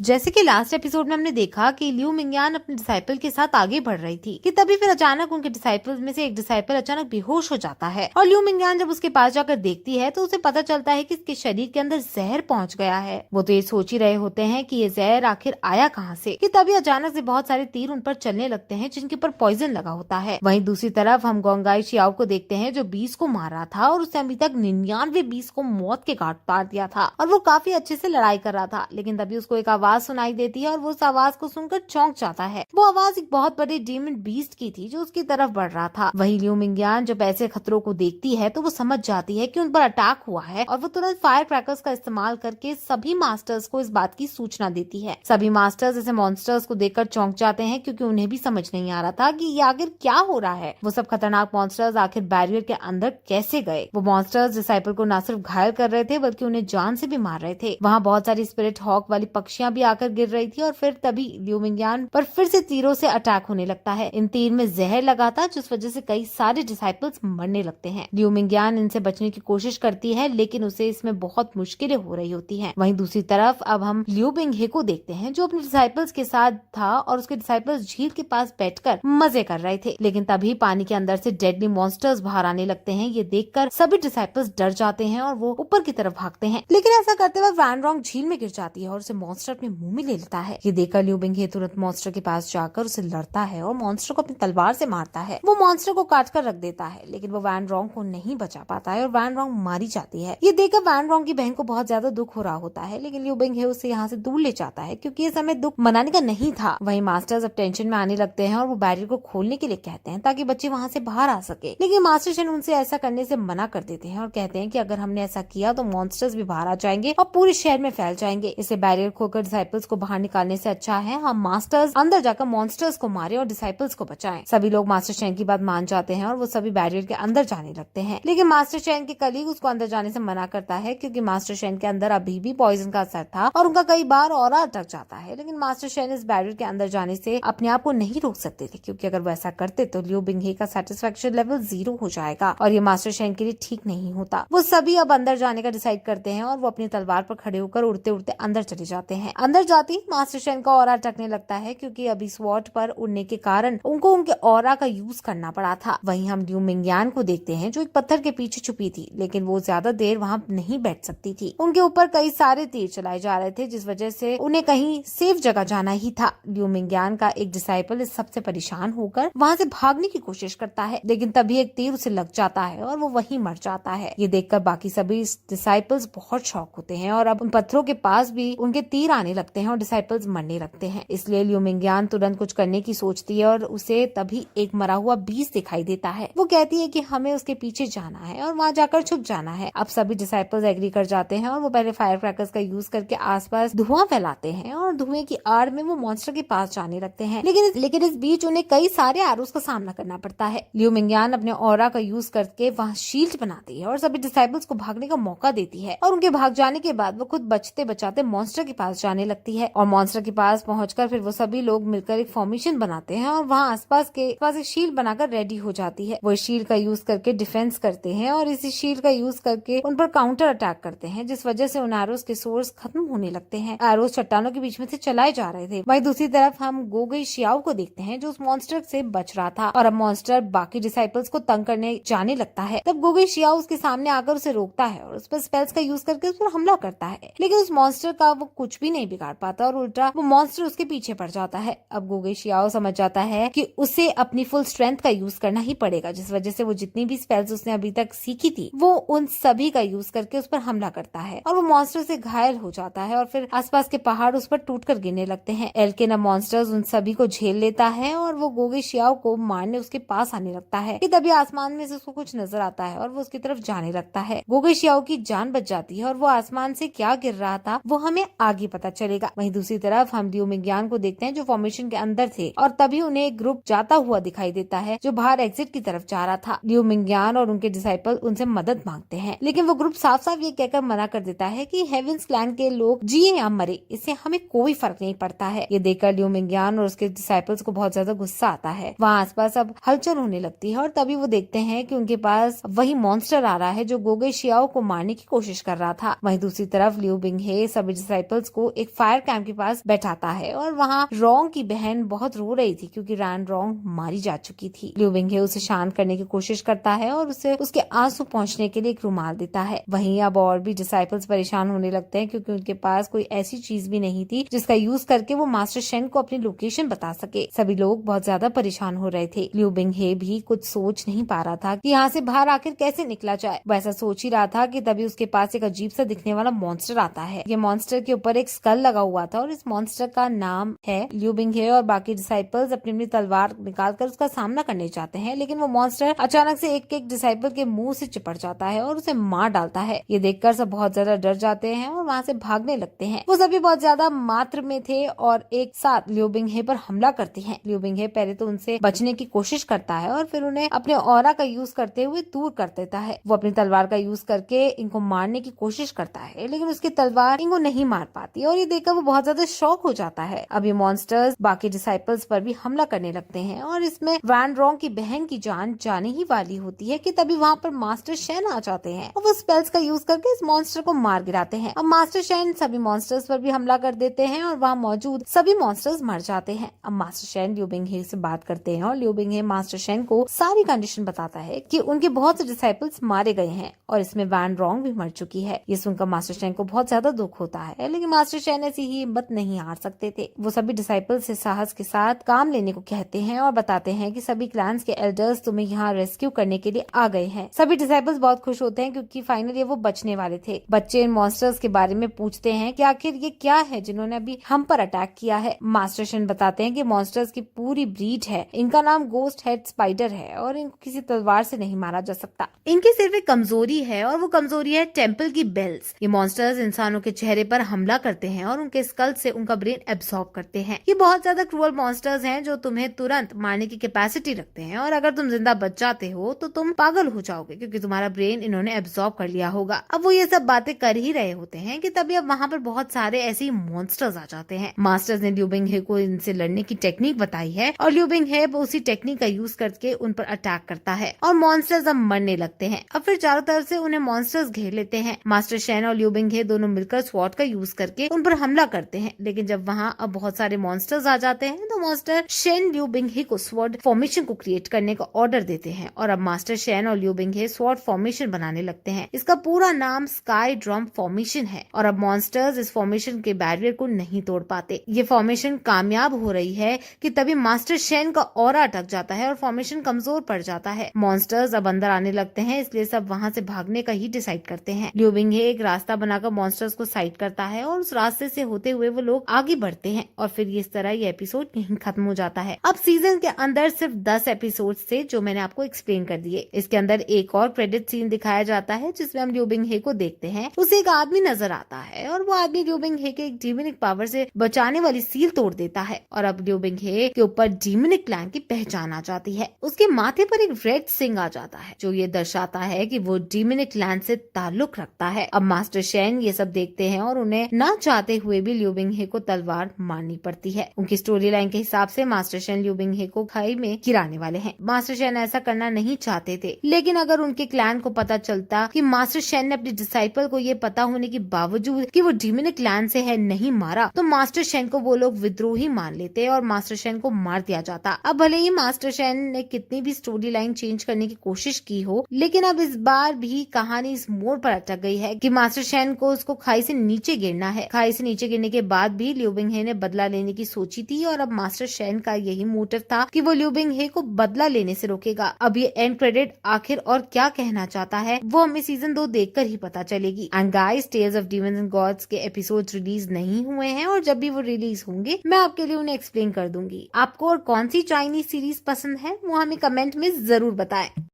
जैसे कि last episode में हमने देखा कि लियू मिंगयान अपने डिसाइपल के साथ आगे बढ़ रही थी कि तभी फिर अचानक उनके डिसाइपल्स में से एक डिसाइपल अचानक बेहोश हो जाता है और लियू मिंगयान जब उसके पास जाकर देखती है तो उसे पता चलता है कि इसके शरीर के अंदर जहर पहुंच गया है। वो तो ये सोच ही रहे होते हैं कि ये जहर आखिर आया कहाँ से कि तभी अचानक से बहुत सारे तीर उन पर चलने लगते हैं जिनके ऊपर पॉइजन लगा होता है। वहीं दूसरी तरफ हम गोंगाई शियाओ को देखते हैं जो 20 को मार रहा था और उसने अभी तक 99 20 को मौत के घाट उतार दिया था और वो काफी अच्छे से लड़ाई कर रहा था। लेकिन तभी उसको एक आवाज सुनाई देती है और वो उस आवाज को सुनकर चौंक जाता है। वो आवाज एक बहुत बड़े डीमन बीस्ट की थी जो उसकी तरफ बढ़ रहा था। वहीं लियू मिंगयान जब ऐसे खतरों को देखती है तो वो समझ जाती है कि उन पर अटैक हुआ है और वो तुरंत फायर क्रैकर्स का इस्तेमाल करके सभी मास्टर्स को इस बात की सूचना देती है। सभी मास्टर्स ऐसे मॉन्स्टर्स को देखकर चौंक जाते हैं क्योंकि उन्हें भी समझ नहीं आ रहा था कि ये आखिर क्या हो रहा है। वो सब खतरनाक मॉन्स्टर्स आखिर बैरियर के अंदर कैसे गए। वो मॉन्स्टर्स डिसाइपल को न सिर्फ घायल कर रहे थे बल्कि उन्हें जान से भी मार रहे थे। वहाँ बहुत सारी स्पिरिट हॉक वाली पक्षियां भी आकर गिर रही थी और फिर तभी लियू मिंगयान पर फिर से तीरों से अटैक होने लगता है। इन तीर में जहर लगा था जिस वजह से कई सारे डिसाइपल्स मरने लगते हैं। लियू मिंगयान इनसे बचने की कोशिश करती है लेकिन उसे इसमें बहुत मुश्किलें हो रही होती हैं। वहीं दूसरी तरफ अब हम लियू बिंगहे को देखते हैं जो अपने डिसाइपल्स के साथ था और उसके डिसाइपल्स झील के पास बैठकर मजे कर रहे थे। लेकिन तभी पानी के अंदर से डेडली मॉन्स्टर्स बाहर आने लगते हैं। ये देखकर सभी डिसाइपल्स डर जाते हैं और वो ऊपर की तरफ भागते हैं। लेकिन ऐसा करते वक्त वैन रॉन्ग झील में गिर जाती है और उसे मॉन्स्टर अपने मुंह में ले लेता है। ये देखकर लियू बिंगहे तुरंत मॉन्स्टर के पास जाकर उसे लड़ता है और मॉन्स्टर को अपनी तलवार से मारता है। वो मॉन्स्टर को काट कर रख देता है लेकिन वो वैन रॉन्ग को नहीं बचा पाता है और वैन रॉन्ग मारी जाती है। ये देखकर वैन रॉन्ग की बहन को बहुत ज्यादा दुख हो रहा होता है लेकिन लियू बिंगहे उसे यहाँ से दूर ले जाता है क्योंकि ये समय दुख मनाने का नहीं था। वहीं मास्टर्स अब टेंशन में आने लगते हैं और वो बैरियर को खोलने के लिए कहते हैं ताकि बच्चे वहाँ से बाहर आ सके। लेकिन मास्टर शेन उनसे ऐसा करने से मना कर देते हैं और कहते हैं कि अगर हमने ऐसा किया तो मॉन्स्टर्स भी बाहर आ जाएंगे और पूरे शहर में फैल जाएंगे। इसे बैरियर खोकर डिसाइपल्स को बाहर निकालने से अच्छा है हम मास्टर्स अंदर जाकर मॉन्स्टर्स को मारे और डिसाइपल्स को बचाएं। सभी लोग मास्टर शेन की बात मान जाते हैं और वो सभी बैरियर के अंदर जाने लगते हैं। लेकिन मास्टर शेन के कलीग उसको अंदर जाने से मना करता है क्योंकि मास्टर शेन के अंदर अभी भी पॉइजन का असर था और उनका कई बार ऑरा अटक जाता है। लेकिन मास्टर शेन इस बैरियर के अंदर जाने से अपने आप को नहीं रोक सकते थे क्योंकि अगर वो ऐसा करते तो लियू बिंगहे का सेटिस्फेक्शन लेवल 0 हो जाएगा और ये मास्टर शेन के लिए ठीक नहीं होता। वो सभी अब अंदर जाने का डिसाइड करते हैं और वो अपनी तलवार पर खड़े होकर उड़ते उड़ते अंदर चले जाते हैं। अंदर जाते ही मास्टर शेन का ऑरा अटकने लगता है क्योंकि अभी स्वॉर्ड पर उड़ने के कारण उनको उनके ऑरा का यूज करना पड़ा था। वहीं हम लियू मिंगयान को देखते हैं जो एक पत्थर के पीछे छुपी थी लेकिन वो ज्यादा देर वहाँ नहीं बैठ सकती थी। उनके ऊपर कई सारे तीर चलाए जा रहे थे जिस वजह से उन्हें कहीं सेफ जगह जाना ही था। लियू मिंगयान का एक डिसाइपल इस सबसे परेशान होकर वहाँ से भागने की कोशिश करता है लेकिन तभी एक तीर उसे लग जाता है और वो वहीं मर जाता है। ये देखकर बाकी सभी डिसाइपल्स बहुत शॉक होते हैं और अब उन पत्थरों के पास भी उनके तीर आने लगते हैं और डिसाइपल्स मरने लगते हैं। इसलिए लियू मिंगयान तुरंत कुछ करने की सोचती है और उसे तभी एक मरा हुआ बीस्ट दिखाई देता है। वो कहती है कि हमें उसके पीछे जाना है और वहाँ जाकर छुप जाना है। अब सभी डिसाइपल्स एग्री कर जाते हैं और वो पहले फायर क्रैकर्स का यूज करके आसपास धुआं फैलाते हैं और धुएं की आड़ में वो मॉन्स्टर के पास जाने लगते हैं। लेकिन इस बीच उन्हें कई सारे एरोस का सामना करना पड़ता है। लियू मिंगयान अपने ऑरा का यूज करके वहाँ शील्ड बनाती है और सभी डिसाइपल्स को भागने का मौका देती है और उनके भाग जाने के बाद वो खुद बचते बचाते मॉन्स्टर के पास जाने लगती है और मॉन्स्टर के पास पहुंचकर फिर वो सभी लोग मिलकर एक फॉर्मेशन बनाते हैं और वहाँ आसपास एक शील्ड बनाकर रेडी हो जाती है। वो शील्ड का यूज करके डिफेंस करते हैं और इसी शील्ड का यूज करके उन पर काउंटर अटैक करते हैं जिस वजह से उन एरोस के सोर्स खत्म होने लगते हैं। एरोस चट्टानों के बीच में से चलाए जा रहे थे। वहीं दूसरी तरफ हम गोगई शियाओ को देखते हैं जो उस मॉन्स्टर से बच रहा था और अब मॉन्स्टर बाकी डिसाइपल्स को तंग करने जाने लगता है। तब गोगई शियाओ उसके सामने आकर उसे रोकता है और उस पर स्पेल्स का यूज करके उस पर हमला करता है लेकिन उस मॉन्स्टर का वो कुछ भी नहीं बिगाड़ पाता और उल्टा वो मॉन्स्टर उसके पीछे पड़ जाता है। अब गोगई शियाओ समझ जाता है कि उसे अपनी फुल स्ट्रेंथ का यूज करना ही पड़ेगा जिस वजह से वो जितनी भी स्पेल्स उसने अभी तक सीखी थी वो उन सभी का यूज करके उस पर हमला करता है और वो मॉन्स्टर से घायल हो जाता है और फिर आसपास के पहाड़ उस पर टूटकर गिरने लगते हैं। एल्केन मॉन्स्टर्स उन सभी को झेल लेता है और वो गोगई शियाओ को मारने उसके पास आने लगता है कि तभी आसमान में से उसको कुछ नजर आता है और वो उसकी तरफ जाने लगता है। गोगई शियाओ की जान बच जाती है और वो आसमान से क्या गिर रहा था वो हमें आगे पता चलेगा। वहीं दूसरी तरफ हम लियू मिंगयान को देखते हैं जो फॉर्मेशन के अंदर थे और तभी उन्हें एक ग्रुप जाता हुआ दिखाई देता है जो बाहर एग्जिट की तरफ जा रहा था। लियू मिंगयान और उनके डिसाइपल उनसे मदद मांगते हैं लेकिन वो ग्रुप साफ साफ ये कहकर मना कर देता है कि हेवेंस क्लैन के लोग जिए या मरे इससे हमें कोई फर्क नहीं पड़ता है। ये देखकर लियू मिंगयान और उसके डिसाइपल्स को बहुत ज्यादा गुस्सा आता है। वहाँ आसपास अब हलचल होने लगती है और तभी वो देखते हैं कि उनके पास वही मॉन्स्टर आ रहा है जो गोगई शियाओ को मारने की कोशिश कर रहा था। वहीं दूसरी तरफ लियू बिंगहे सभी डिसाइपल्स को एक फायर कैंप के पास बैठाता है और वहाँ रोंग की बहन बहुत रो रही थी क्योंकि रैन रोंग मारी जा चुकी थी। लिu बिंगहे उसे शांत करने की कोशिश करता है और उसे उसके आंसू पहुंचने के लिए एक रुमाल देता है। वहीं अब और भी डिसाइपल्स परेशान होने लगते हैं क्योंकि उनके पास कोई ऐसी चीज भी नहीं थी जिसका यूज करके वो मास्टर शेन को अपनी लोकेशन बता सके। सभी लोग बहुत ज्यादा परेशान हो रहे थे। लिu बिंगहे भी कुछ सोच नहीं पा रहा था कि यहाँ से बाहर आखिर कैसे निकला जाए। वैसा सोच ही रहा था कि तभी उसके पास एक अजीब सा दिखने वाला मॉन्स्टर आता है। ये मॉन्स्टर के ऊपर एक स्कल लगा हुआ था और इस मॉन्स्टर का नाम है। लिu बिंगहे और बाकी डिसाइपल्स अपनी अपनी तलवार निकालकर उसका सामना करने जाते हैं, लेकिन वो मॉन्स्टर अचानक से एक डिसाइपल के मुंह से चिपट जाता है और उसे मार डालता है। ये देखकर सब बहुत ज्यादा डर जाते हैं और वहाँ से भागने लगते हैं। वो सभी बहुत ज्यादा मात्र में थे और एक साथ लिu बिंगहे पर हमला करते हैं। लिu बिंगहे पहले तो उनसे बचने की कोशिश करता है और फिर उन्हें अपने ऑरा का यूज करते हुए दूर कर देता है। वो अपनी तलवार का यूज करके इनको मारने की कोशिश करता है, लेकिन उसकी तलवार इनको नहीं मार पाती और ये देखकर वो बहुत ज्यादा शॉक हो जाता है। अब ये मॉन्स्टर्स बाकी डिसाइपल्स पर भी हमला करने लगते हैं और इसमें वैन रोंग की बहन की जान जाने ही वाली होती है कि तभी वहाँ पर मास्टर शेन आ जाते हैं और वो स्पेल्स का यूज करके इस मॉन्स्टर को मार गिराते हैं। अब मास्टर शेन सभी मॉन्स्टर्स पर भी हमला कर देते हैं और वहाँ मौजूद सभी मॉन्स्टर्स मर जाते हैं। अब मास्टर शेन लिu बिंगहे से बात करते हैं और लिu बिंगहे मास्टर शेन को सारी कंडीशन बताता है कि उनके बहुत से डिसाइपल्स मारे गए हैं और इसमें वैन रोंग भी मर चुकी है। ये सुनकर मास्टर शेन को बहुत ज्यादा दुख होता है, लेकिन मास्टर शेन ऐसी ही हिम्मत नहीं हार सकते थे। वो सभी डिसाइपल्स से साहस के साथ काम लेने को कहते हैं और बताते हैं कि सभी क्लैंस के एल्डर्स तुम्हें यहाँ रेस्क्यू करने के लिए आ गए हैं। सभी डिसाइपल्स बहुत खुश होते हैं क्योंकि फाइनली वो बचने वाले थे। बच्चे इन मॉन्स्टर्स के बारे में पूछते हैं कि आखिर ये क्या है जिन्होंने अभी हम पर अटैक किया है। मास्टर शेन बताते हैं कि मॉन्स्टर्स की पूरी ब्रीड है, इनका नाम गोस्ट हेड स्पाइडर है और इनको किसी तलवार से नहीं मारा जा सकता। इनकी सिर्फ एक कमजोरी है और वो कमजोरी है टेम्पल की बेल्स। ये मॉन्स्टर्स इंसानों के चेहरे पर हमला करते हैं और उनके स्कल से उनका ब्रेन एब्सॉर्ब करते हैं। ये बहुत ज्यादा क्रूअल मॉन्स्टर्स हैं जो तुम्हें तुरंत मारने की कैपेसिटी रखते हैं और अगर तुम जिंदा बच जाते हो तो तुम पागल हो जाओगे क्योंकि तुम्हारा ब्रेन इन्होंने एब्सॉर्ब कर लिया होगा। अब वो ये सब बातें कर ही रहे होते हैं कि तभी अब वहाँ पर बहुत सारे ऐसे ही मॉन्स्टर्स आ जाते हैं। मास्टर्स ने लिu बिंगहे को इनसे लड़ने की टेक्निक बताई है और लिu बिंगहे उसी टेक्निक का यूज करके उन पर अटैक करता है और मॉन्स्टर्स अब मरने लगते हैं। अब फिर चारों तरफ से उन्हें मॉन्स्टर्स घेर लेते हैं। मास्टर शेन और लिu बिंगहे दोनों मिलकर स्वॉर्ड का यूज करके उन पर हमला करते हैं, लेकिन जब वहाँ अब बहुत सारे मॉन्स्टर्स आ जाते हैं तो मास्टर शेन लिu बिंगहे को स्वॉर्ड फॉर्मेशन को क्रिएट करने का ऑर्डर देते हैं और अब मास्टर शेन और लिu बिंगहे स्वॉर्ड फॉर्मेशन बनाने लगते हैं। इसका पूरा नाम स्काई ड्रम फॉर्मेशन है और अब मॉन्स्टर्स इस फॉर्मेशन के बैरियर को नहीं तोड़ पाते। ये फॉर्मेशन कामयाब हो रही है कि तभी मास्टर शेन का ऑरा अटक जाता है और फॉर्मेशन कमजोर पड़ जाता है। मॉन्स्टर्स अब अंदर आने लगते हैं, इसलिए सब वहाँ से भागने का ही डिसाइड करते हैं। लिu बिंगहे एक रास्ता बनाकर मॉन्स्टर्स को साइड करता है और उस रास्ते से होते हुए वो लोग आगे बढ़ते हैं और फिर इस तरह ये एपिसोड यहीं खत्म हो जाता है। अब सीजन के अंदर सिर्फ 10 एपिसोड थे जो मैंने आपको एक्सप्लेन कर दिए। इसके अंदर एक और क्रेडिट सीन दिखाया जाता है जिसमें हम लिu बिंगहे को देखते हैं। उसे एक आदमी नजर आता है और वो आदमी लिu बिंगहे के एक डीमोनिक पावर से बचाने वाली सील तोड़ देता है और अब लिu बिंगहे के ऊपर डीमोनिक क्लैन की पहचान आ जाती है। उसके माथे पर एक रेड सिंग आ जाता है जो ये दर्शाता है कि वो डीमोनिक क्लैन से ताल्लुक रखता है। अब मास्टर शेन ये सब देखते हैं और उन्हें ना चाहते हुए भी लिu बिंगहे को तलवार मारनी पड़ती है। उनकी स्टोरी लाइन के हिसाब से मास्टर शेन लिu बिंगहे को खाई में गिराने वाले हैं। मास्टर शेन ऐसा करना नहीं चाहते थे, लेकिन अगर उनके क्लैन को पता चलता कि मास्टर शेन ने अपने डिसाइपल को ये पता होने के बावजूद कि वो डीमोनिक क्लैन से है नहीं मारा, तो मास्टर शेन को वो लोग विद्रोही मान लेते और मास्टर शेन को मार दिया जाता। अब भले ही मास्टर शेन ने कितनी भी स्टोरी लाइन चेंज करने की कोशिश की हो, लेकिन अब इस बार भी कहानी इस मोड़ पर अटक गई है कि मास्टर शेन को उसको खाई से नीचे गिरना है। खाई से नीचे गिरने के बाद भी लिu बिंगहे ने बदला लेने की सोची थी और अब मास्टर शेन का यही मोटिव था कि वो लिu बिंगहे को बदला लेने से रोकेगा। अब ये एंड क्रेडिट आखिर और क्या कहना चाहता है वो हमें सीजन 2 देखकर ही पता चलेगी। And guys, tales of demons and gods के एपिसोड्स रिलीज नहीं हुए हैं और जब भी वो रिलीज होंगे मैं आपके लिए उन्हें एक्सप्लेन कर दूंगी। आपको और कौन सी चाइनीज सीरीज पसंद है वो हमें कमेंट में जरूर बताएं।